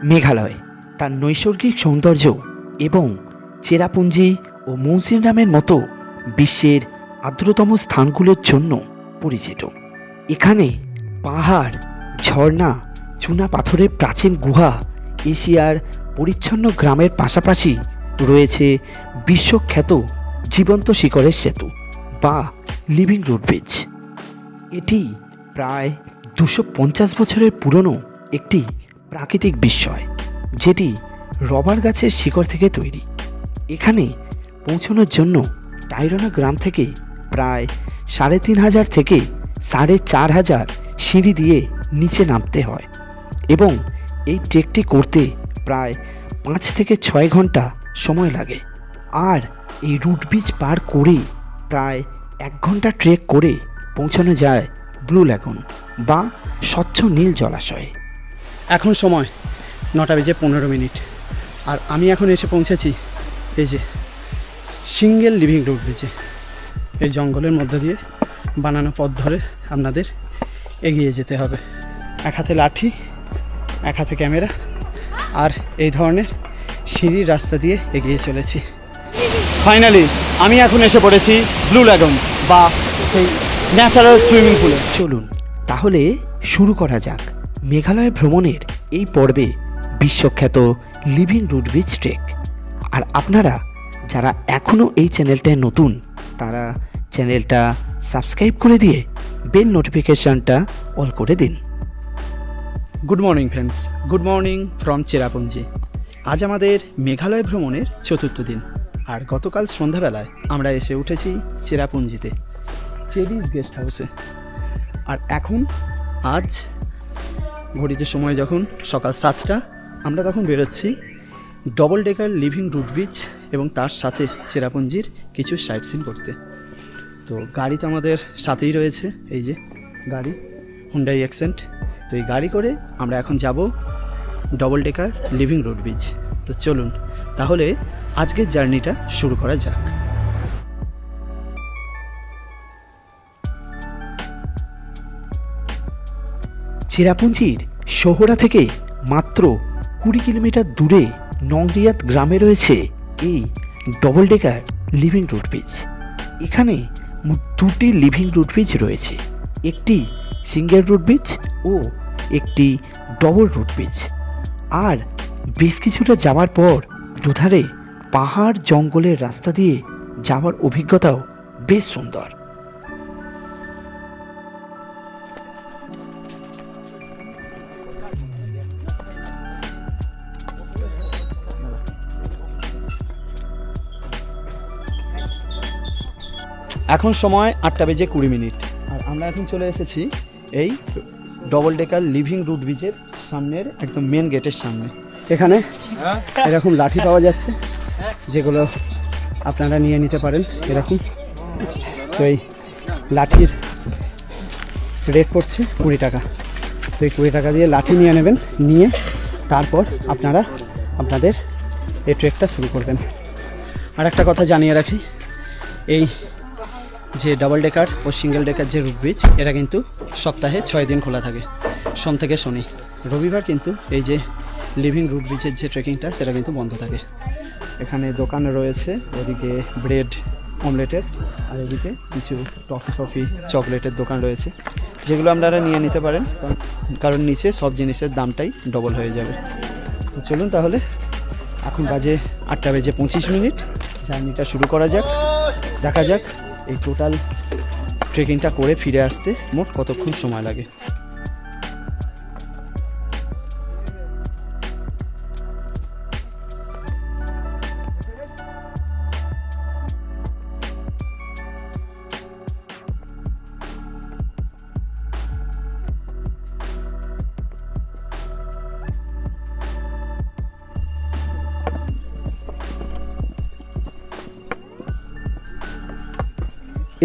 মেঘালয় তার নৈসর্গিক সৌন্দর্য এবং চেরাপুঞ্জি ও মৌসিনরামের মতো বিশ্বের আর্দ্রতম স্থানগুলোর জন্য পরিচিত। এখানে পাহাড়, ঝর্ণা, চুনা পাথরের প্রাচীন গুহা, এশিয়ার পরিচ্ছন্ন গ্রামের পাশাপাশি রয়েছে বিশ্বখ্যাত জীবন্ত শিখরের সেতু বা লিভিং রুট ব্রিজ। এটি প্রায় 250 বছরের পুরনো একটি প্রাকৃতিক বিস্ময়, যেটি রবার গাছের শিকড় থেকে তৈরি। এখানে পৌঁছানোর জন্য টাইরনা গ্রাম থেকে প্রায় 3500 থেকে 4500 সিঁড়ি দিয়ে নিচে নামতে হয় এবং এই ট্রেকটি করতে প্রায় 5 থেকে 6 ঘন্টা সময় লাগে। আর এই রুট ব্রিজ পার করে প্রায় 1 ঘন্টা ট্রেক করে পৌঁছানো যায় ব্লু ল্যাগুন বা স্বচ্ছ নীল জলাশয়ে। এখন সময় 9:15 আর আমি এখন এসে পৌঁছেছি এই যে সিঙ্গেল লিভিং রুট ব্রিজে। এই জঙ্গলের মধ্য দিয়ে বানানো পথ ধরে আপনাদের এগিয়ে যেতে হবে। এক হাতে লাঠি, এক হাতে ক্যামেরা, আর এই ধরনের সিঁড়ির রাস্তা দিয়ে এগিয়ে চলেছি। ফাইনালি আমি এখন এসে পড়েছি ব্লু ল্যাগুন বা এই ন্যাচারাল সুইমিং পুলে। চলুন তাহলে শুরু করা যাক মেঘালয় ভ্রমণের এই পর্বে বিশ্বখ্যাত লিভিং রুট ব্রিজ ট্রেক। আর আপনারা যারা এখনও এই চ্যানেলটায় নতুন, তারা চ্যানেলটা সাবস্ক্রাইব করে দিয়ে বেল নোটিফিকেশানটা অল করে দিন। Good morning friends, good morning from Cherrapunji. আজ আমাদের মেঘালয় ভ্রমণের 4র্থ দিন, আর গতকাল সন্ধ্যাবেলায় আমরা এসে উঠেছি চেরাপুঞ্জিতে চেরিজ গেস্ট হাউসে। আর এখন আজ ঘড়িতে সময় যখন সকাল 7টা, আমরা তখন বেরোচ্ছি double decker living root bridge এবং তার সাথে চেরাপুঞ্জির কিছু সাইট সিন করতে। তো গাড়ি তো আমাদের সাথেই রয়েছে, এই যে গাড়ি হুন্ডাই অ্যাকসেন্ট। তো এই গাড়ি করে আমরা এখন যাব double decker living root bridge. তো চলুন তাহলে আজকের জার্নিটা শুরু করা যাক। চেরাপুঞ্জির শহরা থেকে মাত্র 20 কিলোমিটার দূরে নংরিয়াত গ্রামে রয়েছে এই double decker living root bridge. এখানে মোট 2টি লিভিং রুট ব্রিজ রয়েছে, একটি সিঙ্গেল রুট ব্রিজ ও একটি ডবল রুট ব্রিজ। আর বেশ কিছুটা যাওয়ার পর দুধারে পাহাড় জঙ্গলের রাস্তা দিয়ে যাওয়ার অভিজ্ঞতাও বেশ সুন্দর। এখন সময় 8:20 আর আমরা এখন চলে এসেছি এই ডবল ডেকার লিভিং রুট ব্রিজের সামনের একদম মেন গেটের সামনে। এখানে এরকম লাঠি পাওয়া যাচ্ছে, যেগুলো আপনারা নিয়ে নিতে পারেন এরকম। তো এই লাঠির রেট পড়ছে 20 টাকা। তো এই 20 টাকা দিয়ে লাঠি নিয়ে নেবেন, নিয়ে তারপর আপনারা আপনাদের এই ট্রেকটা শুরু করবেন। আর একটা কথা জানিয়ে রাখি, এই যে ডাবল ডেকার ও সিঙ্গেল ডেকার যে রুট ব্রিজ, এটা কিন্তু সপ্তাহে 6 দিন খোলা থাকে, সোম থেকে শনি। রবিবার কিন্তু এই যে লিভিং রুট ব্রিজের যে ট্রেকিংটা, সেটা কিন্তু বন্ধ থাকে। এখানে দোকান রয়েছে, ওদিকে ব্রেড অমলেটের, আর এদিকে কিছু টফি চকলেটের দোকান রয়েছে, যেগুলো আপনারা নিয়ে নিতে পারেন, কারণ নিচে সব জিনিসের দামটাই ডবল হয়ে যাবে। তো চলুন তাহলে, এখন বাজে 8:25, জার্নিটা শুরু করা যাক। দেখা যাক এই টোটাল ট্রেকিংটা করে ফিরে আসতে মোট কতক্ষণ সময় লাগে।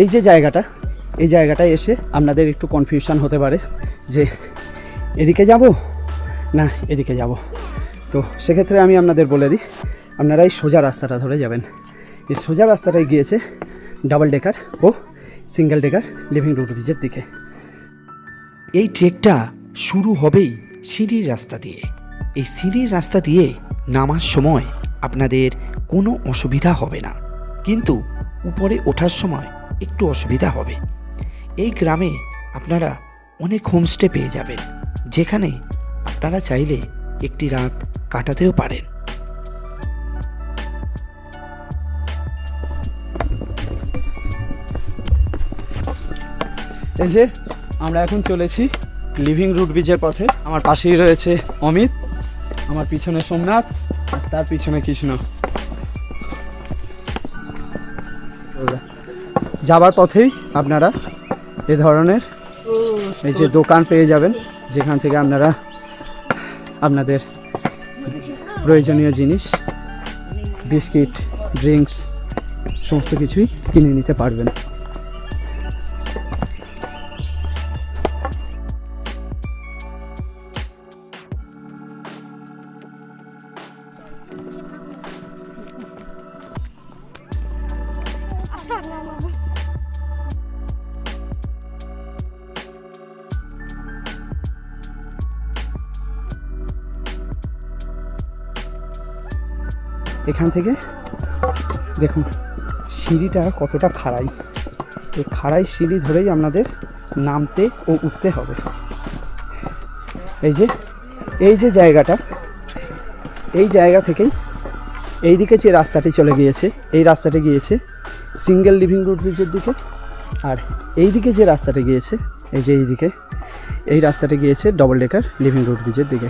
এই যে জায়গাটা, এই জায়গাটায় এসে আপনাদের একটু কনফিউশন হতে পারে যে এদিকে যাব না এদিকে যাব। তো সেক্ষেত্রে আমি আপনাদের বলে দিই, আপনারা এই সোজা রাস্তাটা ধরে যাবেন। এই সোজা রাস্তাটাই গিয়েছে ডাবল ডেকার ও সিঙ্গেল ডেকার লিভিং রুট ব্রিজের দিকে। এই ট্রেকটা শুরু হবেই সিঁড়ির রাস্তা দিয়ে। এই সিঁড়ির রাস্তা দিয়ে নামার সময় আপনাদের কোনো অসুবিধা হবে না, কিন্তু উপরে ওঠার সময় একটু অসুবিধা হবে। এই গ্রামে আপনারা অনেক হোমস্টে পেয়ে যাবেন, যেখানে আপনারা চাইলে একটি রাত কাটাতেও পারেন। এই যে আমরা এখন চলেছি লিভিং রুট ব্রিজের পথে। আমার পাশেই রয়েছে অমিত, আমার পিছনে সোমনাথ, আর তার পিছনে কৃষ্ণ। যাবার পথেই আপনারা এ ধরনের এই যে দোকান পেয়ে যাবেন, যেখান থেকে আপনারা আপনাদের প্রয়োজনীয় জিনিস, বিস্কিট, ড্রিঙ্কস সমস্ত কিছুই কিনে নিতে পারবেন। এখান থেকে দেখুন সিঁড়িটা কতটা খাড়াই। এই খাড়াই সিঁড়ি ধরেই আপনাদের নামতে ও উঠতে হবে। এই যে জায়গাটা, এই জায়গা থেকেই এই দিকে যে রাস্তাটি চলে গিয়েছে, এই রাস্তাটি গিয়েছে সিঙ্গেল লিভিং রুট ব্রিজের দিকে, আর এই দিকে যে রাস্তাটি গিয়েছে, এই রাস্তাটি গিয়েছে ডবল ডেকার লিভিং রুট ব্রিজের দিকে।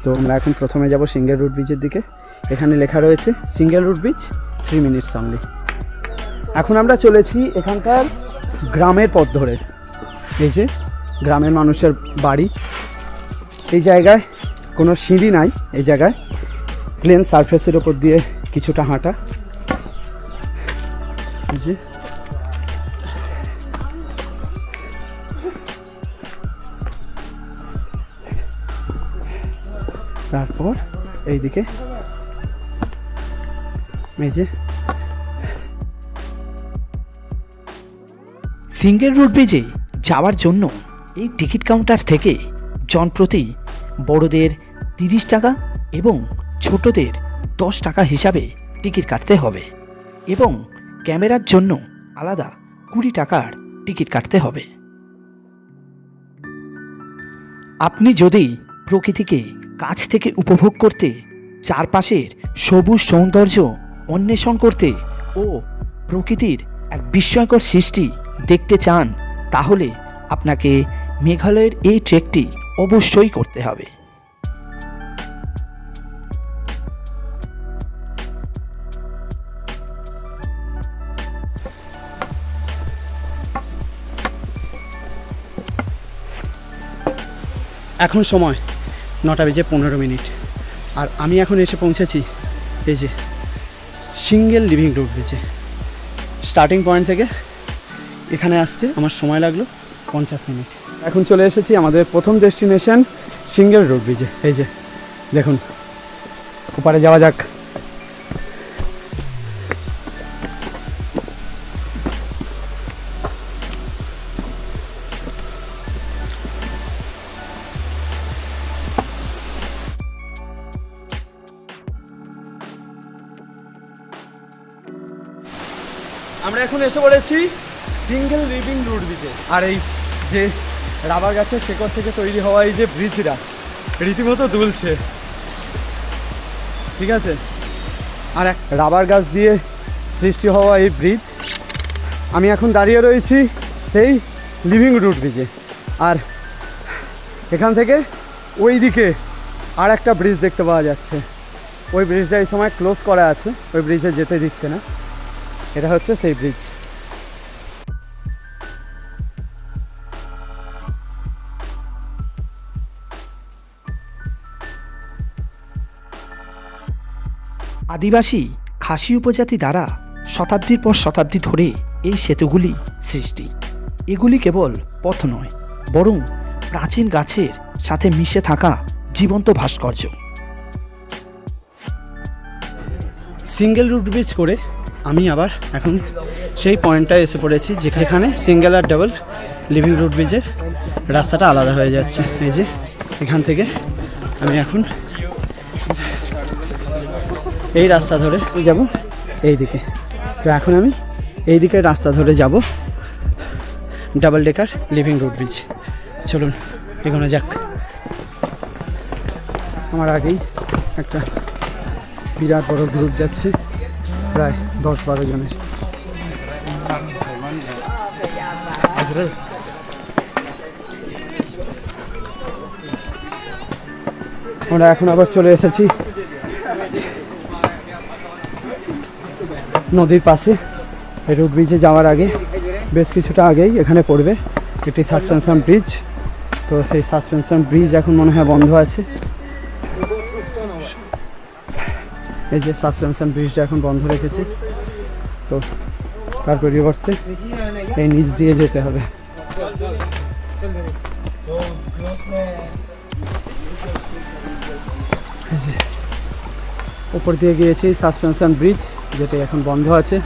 তো আমরা এখন প্রথমে যাব সিঙ্গেল রুট ব্রিজের দিকে। এখানে লেখা রয়েছে single root bridge 3 minutes only. এখন আমরা চলেছি এখানকার গ্রামের পথ ধরে। এই যে গ্রামের মানুষের বাড়ি, এই জায়গায় কোনো সিঁড়ি নাই, এই জায়গায় প্লেন সারফেসের ওপর দিয়ে কিছুটা হাঁটা। এই যে তারপর এইদিকে এই যে সিঙ্গেল রুট ব্রিজে যাওয়ার জন্য এই টিকিট কাউন্টার থেকে জনপ্রতি বড়দের 30 টাকা এবং ছোটদের 10 টাকা হিসাবে টিকিট কাটতে হবে, এবং ক্যামেরার জন্য আলাদা 20 টাকার টিকিট কাটতে হবে। আপনি যদি প্রকৃতিকে কাছ থেকে উপভোগ করতে, চারপাশের সবুজ সৌন্দর্য অন্বেষণ করতে ও প্রকৃতির এক বিস্ময়কর সৃষ্টি দেখতে চান, তাহলে আপনাকে মেঘালয়ের এই ট্রেকটি অবশ্যই করতে হবে। এখন সময় 9:15, আর আমি এখন এসে পৌঁছেছি এই যে সিঙ্গেল লিভিং রুট ব্রিজে। স্টার্টিং পয়েন্ট থেকে এখানে আসতে আমার সময় লাগলো 50 মিনিট। এখন চলে এসেছি আমাদের প্রথম ডেস্টিনেশন সিঙ্গেল রুট ব্রিজে। এই যে দেখুন, ওপারে যাওয়া যাক। আমরা এখন এসে পড়েছি সিঙ্গেল লিভিং রুট ব্রিজে। আর এই যে রাবার গাছের শেকড় থেকে তৈরি হওয়া এই যে ব্রিজটা রীতিমতো দুলছে, ঠিক আছে। আর এক রাবার গাছ দিয়ে সৃষ্টি হওয়া এই ব্রিজ। আমি এখন দাঁড়িয়ে রয়েছি সেই লিভিং রুট ব্রিজে, আর এখান থেকে ওই দিকে আর একটা ব্রিজ দেখতে পাওয়া যাচ্ছে। ওই ব্রিজটা এই সময় ক্লোজ করা আছে, ওই ব্রিজে যেতে দিচ্ছে না। এটা হচ্ছে সেই ব্রিজ। আদিবাসী খাসি উপজাতি দ্বারা শতাব্দীর পর শতাব্দী ধরে এই সেতুগুলি সৃষ্টি। এগুলি কেবল পথ নয়, বরং প্রাচীন গাছের সাথে মিশে থাকা জীবন্ত ভাস্কর্য। সিঙ্গেল রুট ব্রিজ করে আমি আবার এখন সেই পয়েন্টটায় এসে পড়েছি যেখানে সিঙ্গেল আর ডাবল লিভিং রুট ব্রিজের রাস্তাটা আলাদা হয়ে যাচ্ছে। এই যে এখান থেকে আমি এখন এই রাস্তা ধরে যাব এই দিকে। তো এখন আমি এই দিকে রাস্তা ধরে যাব double decker living root bridge. চলুন এগোনো যাক। আমার আগেই একটা বিরাট বড় গ্রুপ যাচ্ছে, প্রায় 10-12 জনের। আমরা এখন আবার চলে এসেছি নদীর পাশে। রুট ব্রিজে যাওয়ার আগে বেশ কিছুটা আগেই এখানে পড়বে একটি সাসপেনশন ব্রিজ। তো সেই সাসপেনশন ব্রিজ এখন মনে হয় বন্ধ আছে। এই যে সাসপেনশন ব্রিজটা এখন বন্ধ রেখেছে, তো তার পরিবর্তে এই নিচ দিয়ে যেতে হবে। উপর দিয়ে গিয়েছি সাসপেনশন ব্রিজ, যেটা এখন বন্ধ আছে।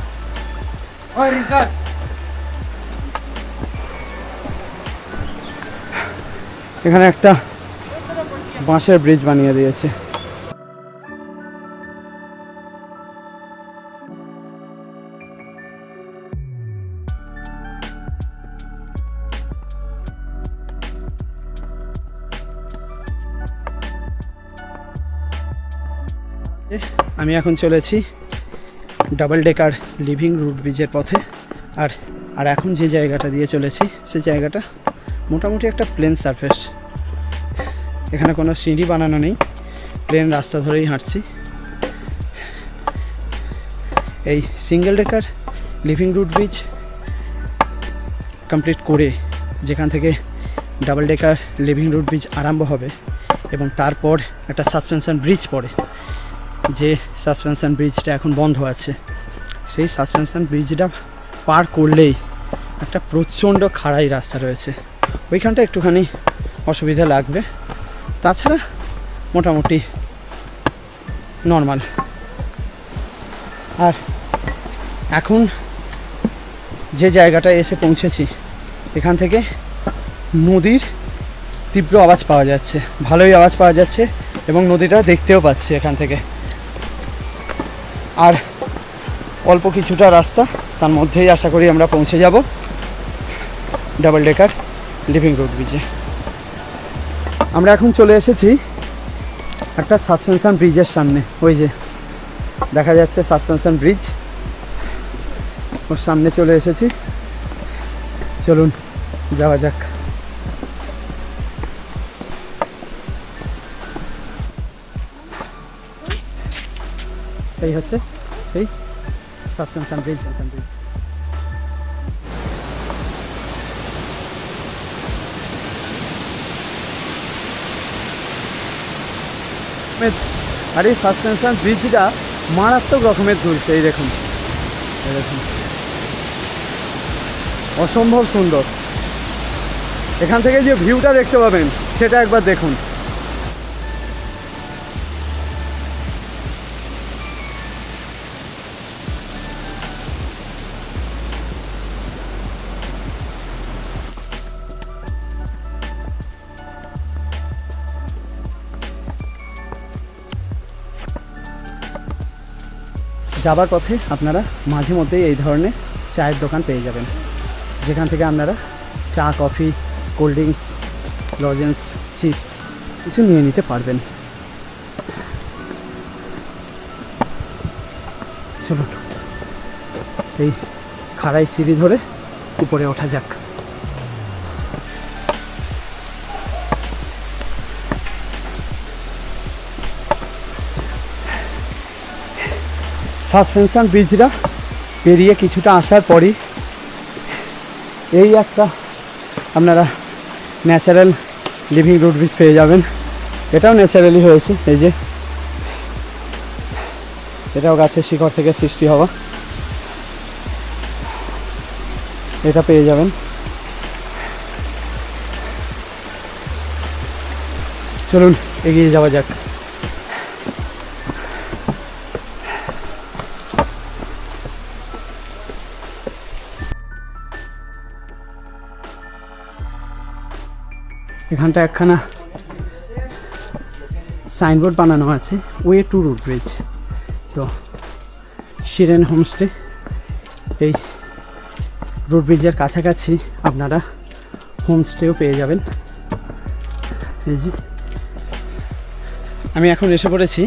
এখানে একটা বাঁশের ব্রিজ বানিয়ে দিয়েছে। আমি এখন চলেছি ডাবল ডেকার লিভিং রুট ব্রিজের পথে। আর এখন যে জায়গাটা দিয়ে চলেছি সেই জায়গাটা মোটামুটি একটা প্লেন সারফেস। এখানে কোনো সিঁড়ি বানানো নেই, প্লেন রাস্তা ধরেই হাঁটছি। এই single decker living root bridge complete করে যেখান থেকে double decker living root bridge আরম্ভ হবে এবং তারপর একটা সাসপেনশন ব্রিজ পড়ে, যে সাসপেনশন ব্রিজটা এখন বন্ধ আছে। সেই সাসপেনশন ব্রিজটা পার করলেই একটা প্রচণ্ড খাড়াই রাস্তা রয়েছে। ওইখানটা একটুখানি অসুবিধা লাগবে, তাছাড়া মোটামুটি নর্মাল। আর এখন যে জায়গাটায় এসে পৌঁছেছি এখান থেকে নদীর তীব্র আওয়াজ পাওয়া যাচ্ছে, ভালোই আওয়াজ পাওয়া যাচ্ছে এবং নদীটা দেখতেও পাচ্ছি এখান থেকে। আর অল্প কিছুটা রাস্তা, তার মধ্যেই আশা করি আমরা পৌঁছে যাব ডাবল ডেকার লিভিং রুট ব্রিজে। আমরা এখন চলে এসেছি একটা সাসপেনশন ব্রিজের সামনে। ওই যে দেখা যাচ্ছে সাসপেনশন ব্রিজ, ওর সামনে চলে এসেছি। চলুন যাওয়া যাক। এই হচ্ছে সেই সাসপেনশন ব্রিজ। আর এই সাসপেনশন ব্রিজটা মারাত্মক রকমের দুলছে। এই দেখুন, এই দেখুন, অসম্ভব সুন্দর। এখান থেকে যে ভিউটা দেখতে পাবেন সেটা একবার দেখুন। যাবার পথে আপনারা মাঝে মধ্যেই এই ধরনের চায়ের দোকান পেয়ে যাবেন, যেখান থেকে আপনারা চা, coffee, cold drinks, lozenges, chips কিছু নিয়ে নিতে পারবেন। চলুন এই খাড়াই সিঁড়ি ধরে উপরে ওঠা যাক। সাসপেনশন ব্রিজটা পেরিয়ে কিছুটা আসার পরই এই একটা আপনারা ন্যাচারাল লিভিং রুট ব্রিজ পেয়ে যাবেন। এটাও ন্যাচারালি হয়েছে, এই যে এটাও গাছের শিকড় থেকে সৃষ্টি হওয়া। এটা পেয়ে যাবেন। চলুন এগিয়ে যাওয়া যাক। এখানটা একখানা সাইনবোর্ড বানানো আছে ওয়ে টু রুট ব্রিজ। তো শিরেন হোমস্টে এই রুট ব্রিজের কাছাকাছি আপনারা হোমস্টেও পেয়ে যাবেন। এই যে আমি এখন এসে পড়েছি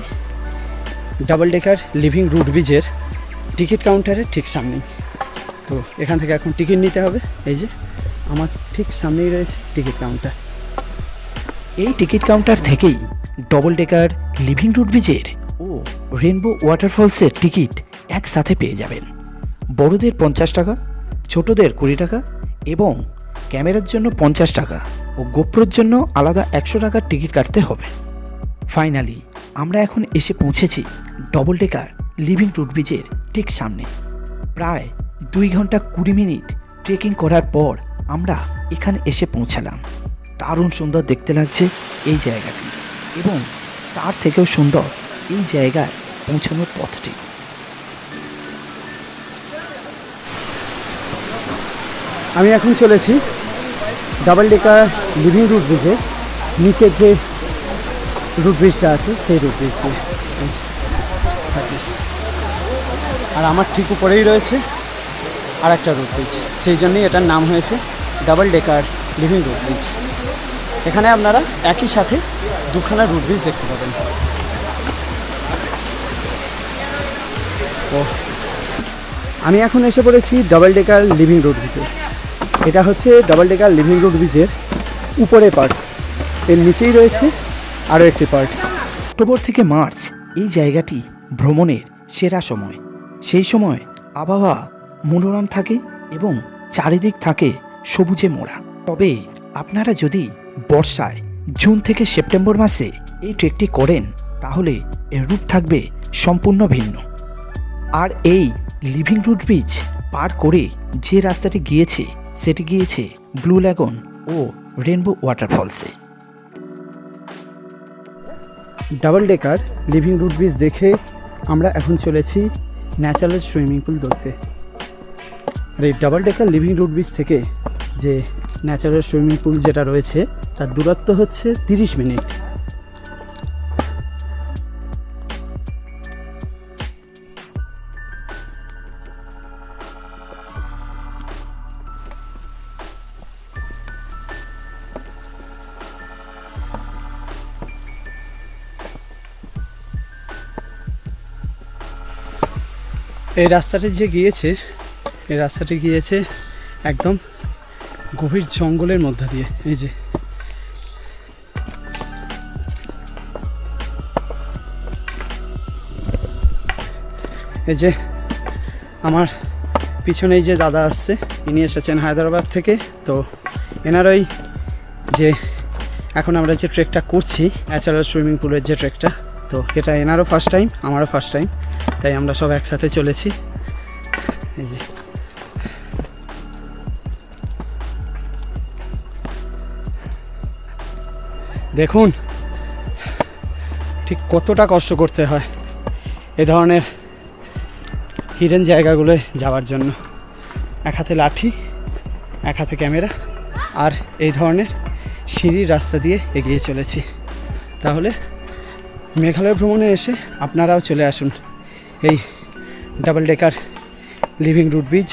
ডাবল ডেকার লিভিং রুট ব্রিজের টিকিট কাউন্টারের ঠিক সামনেই। তো এখান থেকে এখন টিকিট নিতে হবে। এই যে আমার ঠিক সামনেই রয়েছে টিকিট কাউন্টার। এই টিকিট কাউন্টার থেকেই ডবল ডেকার লিভিং রুট ব্রিজের ও রেনবো ওয়াটারফলসের টিকিট একসাথে পেয়ে যাবেন। বড়দের 50 টাকা, ছোটদের 20 টাকা এবং ক্যামেরার জন্য 50 টাকা ও গোপ্রোর জন্য আলাদা 100 টাকার টিকিট কাটতে হবে। ফাইনালি আমরা এখন এসে পৌঁছেছি ডবল ডেকার লিভিং রুট ব্রিজের ঠিক সামনে। প্রায় 2 ঘন্টা 20 মিনিট ট্রেকিং করার পর আমরা এখানে এসে পৌঁছালাম। দারুণ সুন্দর দেখতে লাগছে এই জায়গাটি এবং তার থেকেও সুন্দর এই জায়গায় পৌঁছানোর পথটি। আমি এখন চলেছি ডাবল ডেকার লিভিং রুট ব্রিজে, নিচের যে রুট ব্রিজটা আছে সেই রুট ব্রিজ দিয়ে। আর আমার ঠিক উপরেই রয়েছে আর একটা রুট ব্রিজ, সেই জন্যই এটার নাম হয়েছে double decker living root bridge. এখানে আপনারা একই সাথে দুখানা রুট ব্রিজ দেখতে পাবেন। তো আমি এখন এসে পড়েছি ডাবল ডেকার লিভিং রুট ব্রিজে। এটা হচ্ছে ডাবল ডেকার লিভিং রুট ব্রিজের উপরের পার্ট, এর নিচেই রয়েছে আরও একটি পার্ট। অক্টোবর থেকে মার্চ এই জায়গাটি ভ্রমণের সেরা সময়। সেই সময় আবহাওয়া মনোরম থাকে এবং চারিদিক থাকে সবুজে মোড়া। তবে আপনারা যদি বর্ষায় জুন থেকে সেপ্টেম্বর মাসে এই ট্রেকটি করেন তাহলে এর রূপ থাকবে সম্পূর্ণ ভিন্ন। আর এই লিভিং রুট ব্রিজ পার করে যে রাস্তাটি গিয়েছে সেটি গিয়েছে ব্লু ল্যাগন ও রেনবো ওয়াটারফলসে। Double decker living root bridge দেখে আমরা এখন চলেছি ন্যাচারাল সুইমিং পুল দেখতে। আর এই double decker living root bridge থেকে যে ন্যাচারাল সুইমিং পুল যেটা রয়েছে তার দূরত্ব হচ্ছে 30 মিনিট। এই রাস্তাটি যে গিয়েছে এই রাস্তাটি গিয়েছে একদম গভীর জঙ্গলের মধ্য দিয়ে। এই যে আমার পিছনেই যে দাদা আসছে ইনি এসেছেন হায়দ্রাবাদ থেকে। তো এনারই যে এখন আমরা যে ট্রেকটা করছি ন্যাচারাল সুইমিং পুলের যে ট্রেকটা, তো এটা এনারও ফার্স্ট টাইম আমারও ফার্স্ট টাইম, তাই আমরা সব একসাথে চলেছি। এই যে দেখুন ঠিক কতটা কষ্ট করতে হয় এ ধরনের হিডেন জায়গাগুলোয় যাওয়ার জন্য। এক হাতে লাঠি, এক হাতে ক্যামেরা, আর এই ধরনের সিঁড়ির রাস্তা দিয়ে এগিয়ে চলেছি। তাহলে মেঘালয় ভ্রমণে এসে আপনারাও চলে আসুন এই double decker living root bridge,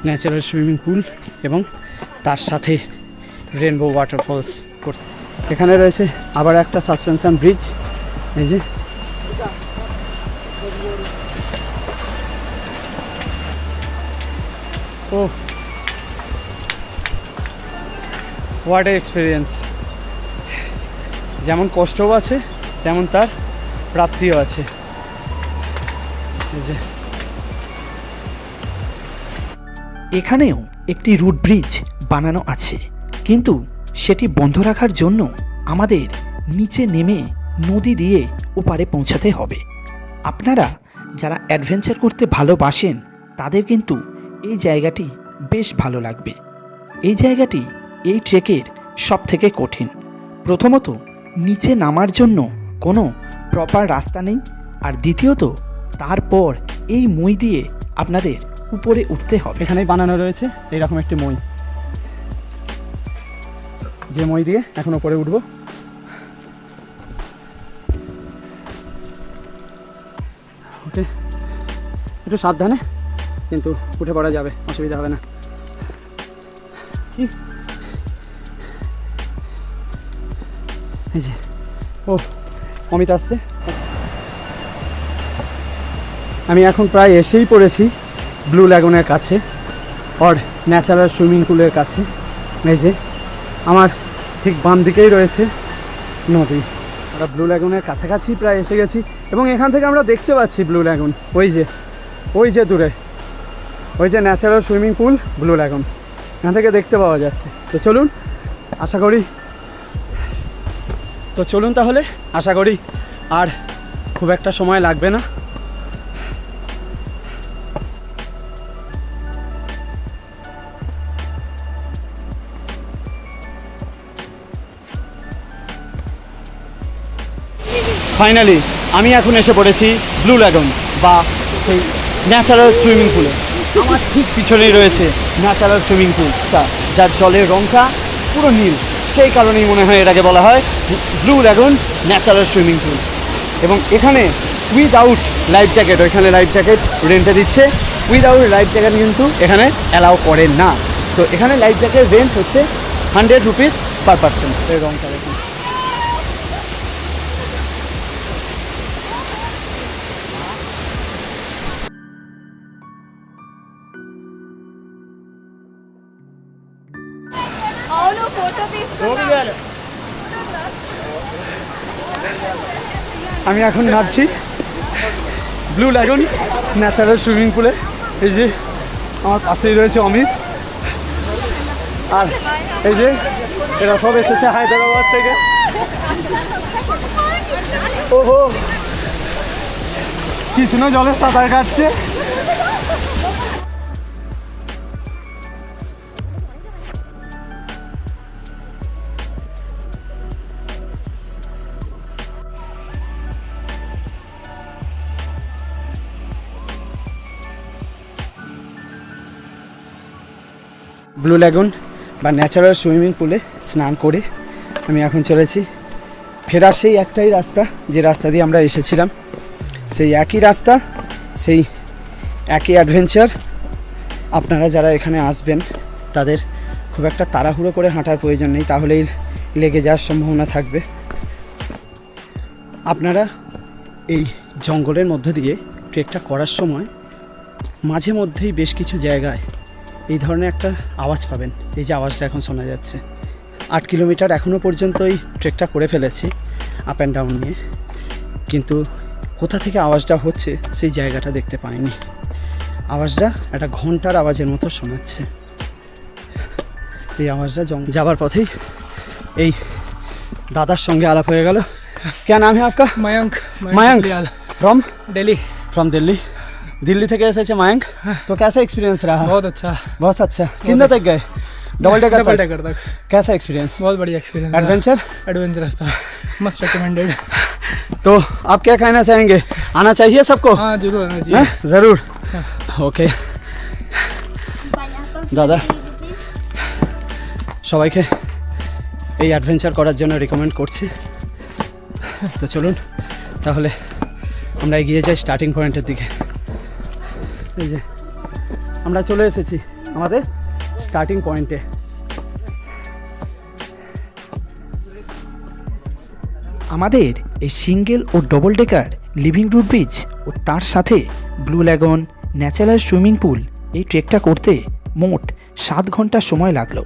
natural swimming pool এবং তার সাথে রেনবো ওয়াটারফলস করতে। এখানে রয়েছে আবার একটা সাসপেনশন ব্রিজ। এই যে ও হোয়াট এ এক্সপিরিয়েন্স। যেমন কষ্টও আছে তেমন তার প্রাপ্তিও আছে। এই যে এখানেও একটি রুট ব্রিজ বানানো আছে, কিন্তু সেটি বন্ধ রাখার জন্য আমাদের নিচে নেমে নদী দিয়ে ওপারে পৌঁছাতে হবে। আপনারা যারা অ্যাডভেঞ্চার করতে ভালোবাসেন তাদের কিন্তু এই জায়গাটি বেশ ভালো লাগবে। এই জায়গাটি এই ট্রেকের সব থেকে কঠিন। প্রথমত নিচে নামার জন্য কোনো প্রপার রাস্তা নেই, আর দ্বিতীয়ত তারপর এই মই দিয়ে আপনাদের উপরে উঠতে হবে। এখানেই বানানো রয়েছে এইরকম একটি মই, যে মই দিয়ে এখন উপরে উঠব। ওকে, একটু সাবধানে, কিন্তু উঠে পড়া যাবে, অসুবিধা হবে না। কি এই যে, ও অমিত আসছে। আমি এখন প্রায় এসেই পড়েছি ব্লু ল্যাগুনের কাছে, ওর ন্যাচারাল সুইমিং পুলের কাছে। এই যে আমার ঠিক বাম দিকেই রয়েছে নদী। আমরা ব্লু ল্যাগুনের কাছাকাছি প্রায় এসে গেছি, এবং এখান থেকে আমরা দেখতে পাচ্ছি ব্লু ল্যাগুন। ওই যে দূরে, ওই যে ন্যাচারাল সুইমিং পুল ব্লু ল্যাগুন, এখান থেকে দেখতে পাওয়া যাচ্ছে। তো চলুন, তাহলে আশা করি আর খুব একটা সময় লাগবে না। ফাইনালি আমি এখন এসে পড়েছি ব্লু ল্যাগুন বা সেই ন্যাচারাল সুইমিং পুলে। আমার ঠিক পিছনেই রয়েছে ন্যাচারাল সুইমিং পুলটা, যার জলের রঙটা পুরো নীল। সেই কারণেই মনে হয় এটাকে বলা হয় blue lagoon natural swimming pool. এবং এখানে উইদাউট লাইফ জ্যাকেট, ওইখানে লাইফ জ্যাকেট রেন্টে দিচ্ছে, উইদাউট লাইফ জ্যাকেট কিন্তু এখানে অ্যালাউ করেন না। তো এখানে লাইফ জ্যাকেট রেন্ট হচ্ছে 100 রুপিস পার পার্সন। এই রঙটা দেখুন। আমি এখন নামছি ব্লু ল্যাগুন ন্যাচারাল সুইমিং পুলে। এই যে আমার পাশেই রয়েছে অমিত, আর এই যে এরা সব এসেছে হায়দ্রাবাদ থেকে। ওহো, কৃষ্ণ জলে সাঁতার কাটছে। ব্লু ল্যাগুন বা ন্যাচারাল সুইমিং পুলে স্নান করে আমি এখন চলেছি ফেরার সেই একটাই রাস্তা, যে রাস্তা দিয়ে আমরা এসেছিলাম। সেই একই রাস্তা, সেই একই অ্যাডভেঞ্চার। আপনারা যারা এখানে আসবেন তাদের খুব একটা তাড়াহুড়ো করে হাঁটার প্রয়োজন নেই, তাহলেই লেগে যাওয়ার সম্ভাবনা থাকবে। আপনারা এই জঙ্গলের মধ্যে দিয়ে ট্রেকটা করার সময় মাঝে মধ্যেই বেশ কিছু জায়গায় এই ধরনের একটা আওয়াজ পাবেন। এই যে আওয়াজটা এখন শোনা যাচ্ছে। 8 কিলোমিটার এখনও পর্যন্ত এই ট্রেকটা করে ফেলেছি আপ অ্যান্ড ডাউন নিয়ে, কিন্তু কোথা থেকে আওয়াজটা হচ্ছে সেই জায়গাটা দেখতে পাইনি। আওয়াজটা একটা ঘন্টার আওয়াজের মতো শোনাচ্ছে। এই আওয়াজটা যাবার পথেই এই দাদার সঙ্গে আলাপ হয়ে গেল। क्या नाम है आपका? मयंक मयंक फ्रॉम दिल्ली। दिल्ली থেকে এসেছে मयंक। तो कैसा एक्सपीरियंस रहा? बहुत अच्छा कितना तक गए? डबल डेकर तक। कैसा एक्सपीरियंस? बहुत बढ़िया एक्सपीरियंस। एडवेंचरस था, मस्ट रिकमेंडेड। तो आप क्या कहना चाहेंगे? आना चाहिए सबको? हाँ जरूर आना चाहिए। जरूर। ओके দাদা সবাইকে এই অ্যাডভেঞ্চার করার জন্য রিকমেন্ড করছি। তো চলুন তাহলে আমরা এগিয়ে যাই স্টার্টিং পয়েন্টের দিকে। এই যে আমরা চলে এসেছি আমাদের স্টার্টিং পয়েন্টে। আমাদের এই সিঙ্গেল ও double decker living root bridge ও তার সাথে blue lagoon natural swimming pool এই ট্রেকটা করতে মোট 7 ঘন্টা সময় লাগলো।